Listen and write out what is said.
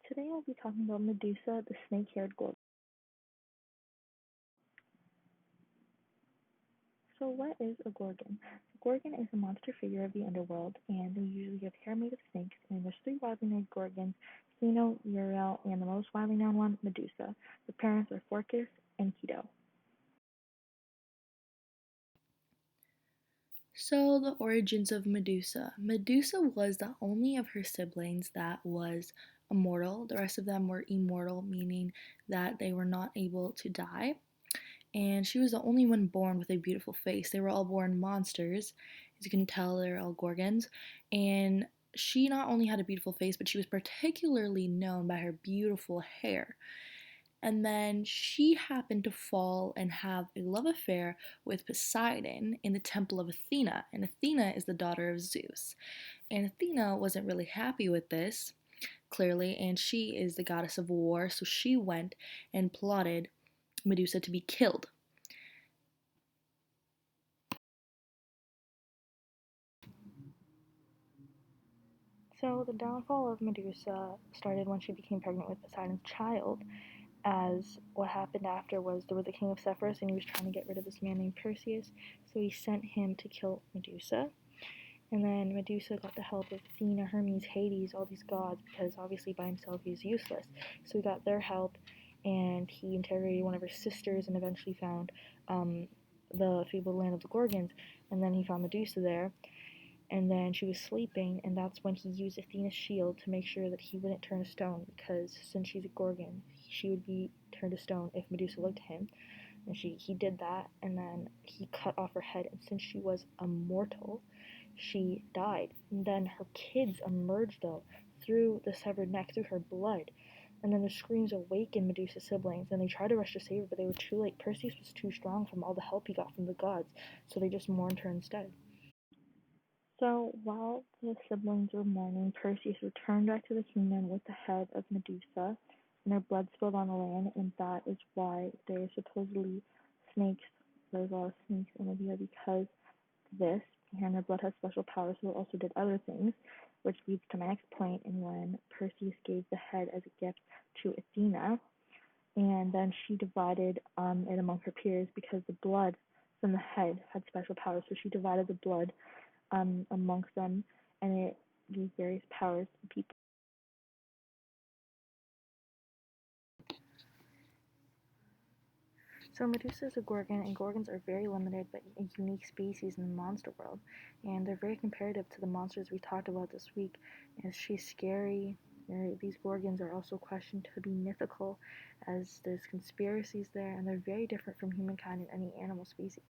Today I'll be talking about Medusa, the snake-haired gorgon. So what is a gorgon? A gorgon is a monster figure of the underworld, and they usually have hair made of snakes, and there's three widely named gorgons, Pheno, Uriel, and the most widely known one, Medusa. The parents are Phorcys and Keto. So, the origins of Medusa. Medusa was the only of her siblings that was immortal. The rest of them were immortal, meaning that they were not able to die. And she was the only one born with a beautiful face. They were all born monsters. As you can tell, they're all gorgons. And she not only had a beautiful face, but she was particularly known by her beautiful hair. And then she happened to fall and have a love affair with Poseidon in the temple of Athena. And Athena is the daughter of Zeus. And Athena wasn't really happy with this, clearly, and she is the goddess of war, so she went and plotted Medusa to be killed. So the downfall of Medusa started when she became pregnant with Poseidon's child, as what happened after was there was a king of Cephus and he was trying to get rid of this man named Perseus, so he sent him to kill Medusa. And then Medusa got the help of Athena, Hermes, Hades, all these gods, because obviously by himself he's useless. So he got their help, and he interrogated one of her sisters and eventually found the fabled land of the Gorgons. And then he found Medusa there, and then she was sleeping, and that's when he used Athena's shield to make sure that he wouldn't turn to stone, because since she's a Gorgon, she would be turned to stone if Medusa looked at him. And he did that, and then he cut off her head, and since she was immortal, she died. And then her kids emerged, though, through the severed neck, through her blood. And then the screams awakened Medusa's siblings, and they tried to rush to save her, but they were too late. Perseus was too strong from all the help he got from the gods, so they just mourned her instead. So while the siblings were mourning, Perseus returned back to the kingdom with the head of Medusa, and her blood spilled on the land, and that is why there are supposedly snakes. There's a lot of snakes in Libya because this, and her blood has special powers, so it also did other things, which leads to my next point, in when Perseus gave the head as a gift to Athena, and then she divided it among her peers because the blood from the head had special powers, so she divided the blood amongst them, and it gave various powers to people. So Medusa is a gorgon, and gorgons are very limited but a unique species in the monster world, and they're very comparative to the monsters we talked about this week. As she's scary, these gorgons are also questioned to be mythical, as there's conspiracies there, and they're very different from humankind and any animal species.